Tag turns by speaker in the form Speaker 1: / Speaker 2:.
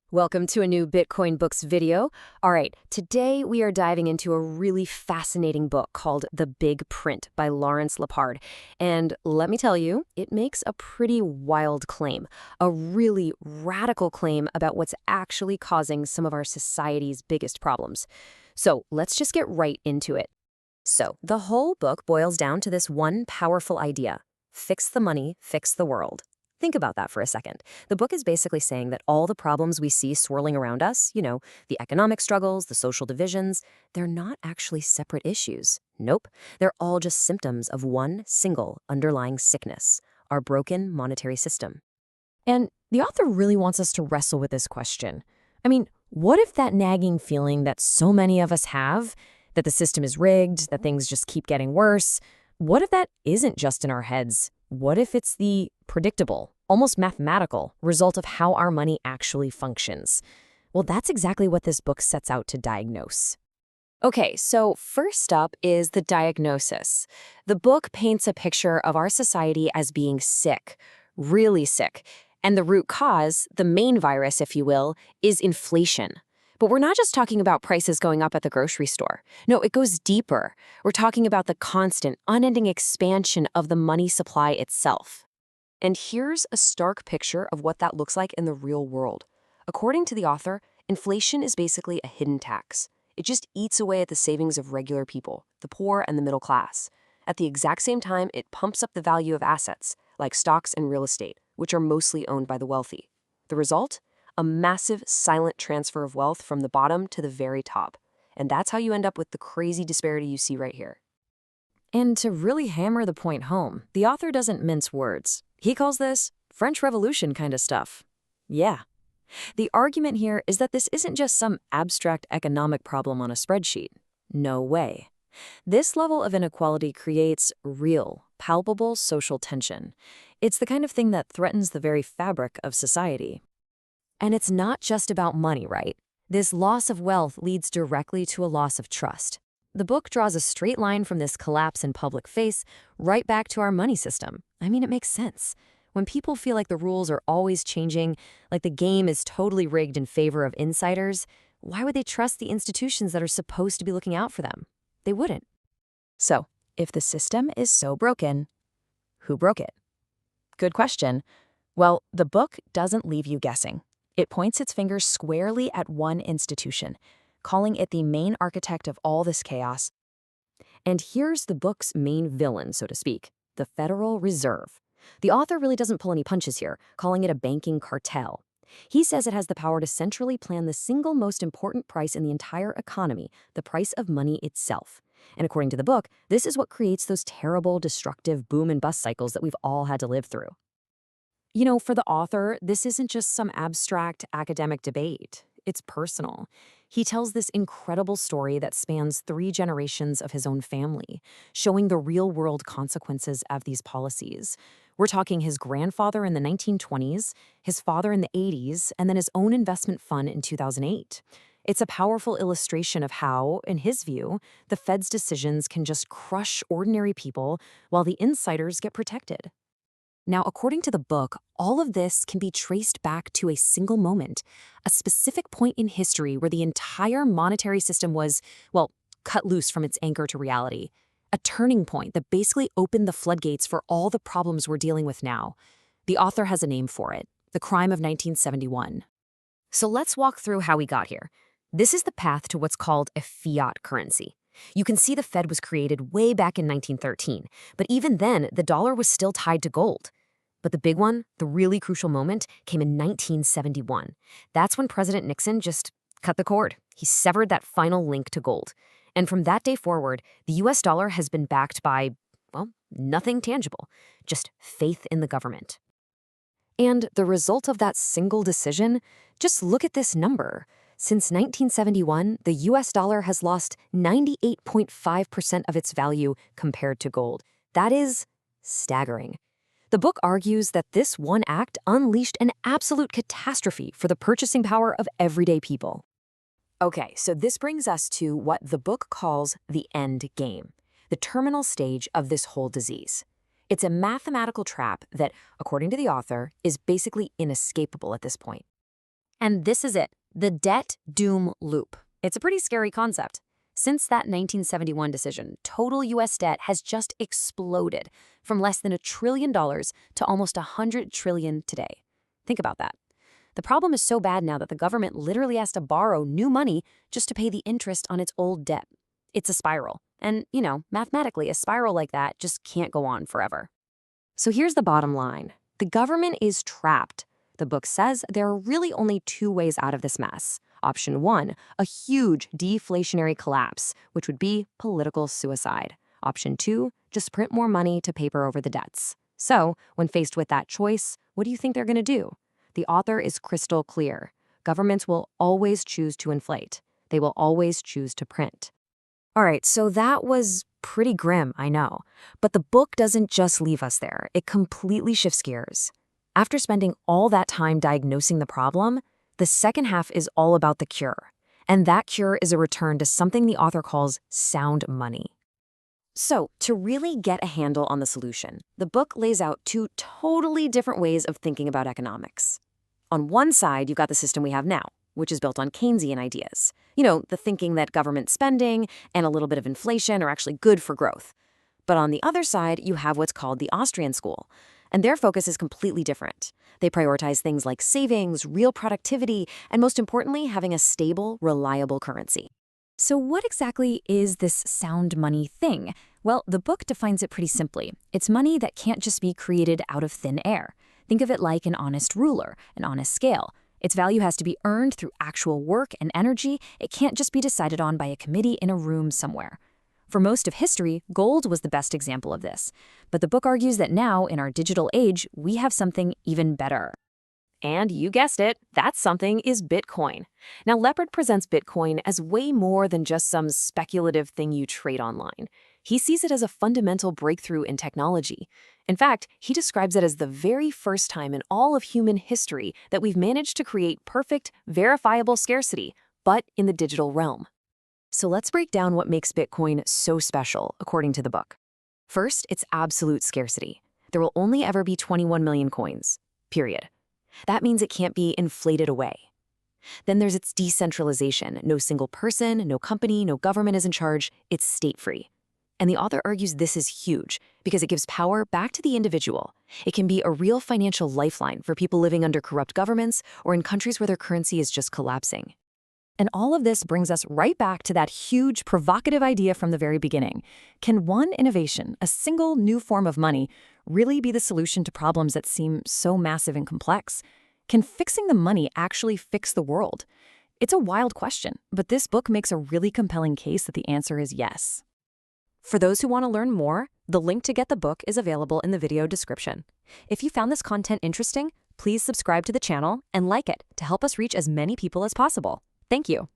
Speaker 1: Welcome to a new Bitcoin Books video. All right, today we are diving into a really fascinating book called The Big Print by Lawrence Lepard. And let me tell you, it makes a pretty wild claim, a really radical claim about what's actually causing some of our society's biggest problems. So let's just get right into it. So the whole book boils down to this one powerful idea: fix the money, fix the world. Think about that for a second. The book is basically saying that all the problems we see swirling around us, the economic struggles, the social divisions, they're not actually separate issues. Nope, they're all just symptoms of one single underlying sickness: our broken monetary system. And the author really wants us to wrestle with this question. I mean, what if that nagging feeling that so many of us have, that the system is rigged, that things just keep getting worse, what if that isn't just in our heads? What if it's the predictable, almost mathematical result of how our money actually functions? Well, that's exactly what this book sets out to diagnose. Okay, so first up is the diagnosis. The book paints a picture of our society as being sick, really sick. And the root cause, the main virus, if you will, is inflation. But we're not just talking about prices going up at the grocery store. No, it goes deeper. We're talking about the constant, unending expansion of the money supply itself. And here's a stark picture of what that looks like in the real world. According to the author, inflation is basically a hidden tax. It just eats away at the savings of regular people, the poor and the middle class. At the exact same time, it pumps up the value of assets, like stocks and real estate, which are mostly owned by the wealthy. The result? A massive, silent transfer of wealth from the bottom to the very top. And that's how you end up with the crazy disparity you see right here. And to really hammer the point home, the author doesn't mince words. He calls this French Revolution kind of stuff. Yeah. The argument here is that this isn't just some abstract economic problem on a spreadsheet. No way. This level of inequality creates real, palpable social tension. It's the kind of thing that threatens the very fabric of society. And it's not just about money, right? This loss of wealth leads directly to a loss of trust. The book draws a straight line from this collapse in public face right back to our money system. I mean, it makes sense. When people feel like the rules are always changing, like the game is totally rigged in favor of insiders, why would they trust the institutions that are supposed to be looking out for them? They wouldn't. So, if the system is so broken, who broke it? Good question. Well, the book doesn't leave you guessing. It points its finger squarely at one institution, calling it the main architect of all this chaos. And here's the book's main villain, so to speak, the Federal Reserve. The author really doesn't pull any punches here, calling it a banking cartel. He says it has the power to centrally plan the single most important price in the entire economy, the price of money itself. And according to the book, this is what creates those terrible, destructive boom and bust cycles that we've all had to live through. For the author, this isn't just some abstract academic debate. It's personal. He tells this incredible story that spans 3 generations of his own family, showing the real-world consequences of these policies. We're talking his grandfather in the 1920s, his father in the 80s, and then his own investment fund in 2008. It's a powerful illustration of how, in his view, the Fed's decisions can just crush ordinary people while the insiders get protected. Now, according to the book, all of this can be traced back to a single moment, a specific point in history where the entire monetary system was, cut loose from its anchor to reality. A turning point that basically opened the floodgates for all the problems we're dealing with now. The author has a name for it: the crime of 1971. So let's walk through how we got here. This is the path to what's called a fiat currency. You can see the Fed was created way back in 1913, but even then, the dollar was still tied to gold. But the big one, the really crucial moment, came in 1971. That's when President Nixon just cut the cord. He severed that final link to gold. And from that day forward, the US dollar has been backed by, nothing tangible, just faith in the government. And the result of that single decision, just look at this number. Since 1971, the US dollar has lost 98.5% of its value compared to gold. That is staggering. The book argues that this one act unleashed an absolute catastrophe for the purchasing power of everyday people. Okay, so this brings us to what the book calls the end game, the terminal stage of this whole disease. It's a mathematical trap that, according to the author, is basically inescapable at this point. And this is it, the debt doom loop. It's a pretty scary concept. Since that 1971 decision, total U.S. debt has just exploded from less than $1 trillion to almost $100 trillion today. Think about that. The problem is so bad now that the government literally has to borrow new money just to pay the interest on its old debt. It's a spiral. And, mathematically, a spiral like that just can't go on forever. So here's the bottom line. The government is trapped. The book says there are really only two ways out of this mess. Option 1, a huge deflationary collapse, which would be political suicide. Option 2, just print more money to paper over the debts. So, when faced with that choice, what do you think they're going to do? The author is crystal clear. Governments will always choose to inflate. They will always choose to print. All right, so that was pretty grim, I know. But the book doesn't just leave us there. It completely shifts gears. After spending all that time diagnosing the problem, the second half is all about the cure. And that cure is a return to something the author calls sound money. So, to really get a handle on the solution, the book lays out two totally different ways of thinking about economics. On one side, you've got the system we have now, which is built on Keynesian ideas. The thinking that government spending and a little bit of inflation are actually good for growth. But on the other side, you have what's called the Austrian school, and their focus is completely different. They prioritize things like savings, real productivity, and most importantly, having a stable, reliable currency. So what exactly is this sound money thing? Well, the book defines it pretty simply. It's money that can't just be created out of thin air. Think of it like an honest ruler, an honest scale. Its value has to be earned through actual work and energy. It can't just be decided on by a committee in a room somewhere. For most of history, gold was the best example of this. But the book argues that now, in our digital age, we have something even better. And you guessed it, that something is Bitcoin. Now, Lepard presents Bitcoin as way more than just some speculative thing you trade online. He sees it as a fundamental breakthrough in technology. In fact, he describes it as the very first time in all of human history that we've managed to create perfect, verifiable scarcity, but in the digital realm. So let's break down what makes Bitcoin so special, according to the book. First, it's absolute scarcity. There will only ever be 21 million coins, period. That means it can't be inflated away. Then there's its decentralization. No single person, no company, no government is in charge. It's state-free. And the author argues this is huge because it gives power back to the individual. It can be a real financial lifeline for people living under corrupt governments or in countries where their currency is just collapsing. And all of this brings us right back to that huge, provocative idea from the very beginning. Can one innovation, a single new form of money, really be the solution to problems that seem so massive and complex? Can fixing the money actually fix the world? It's a wild question, but this book makes a really compelling case that the answer is yes. For those who want to learn more, the link to get the book is available in the video description. If you found this content interesting, please subscribe to the channel and like it to help us reach as many people as possible. Thank you.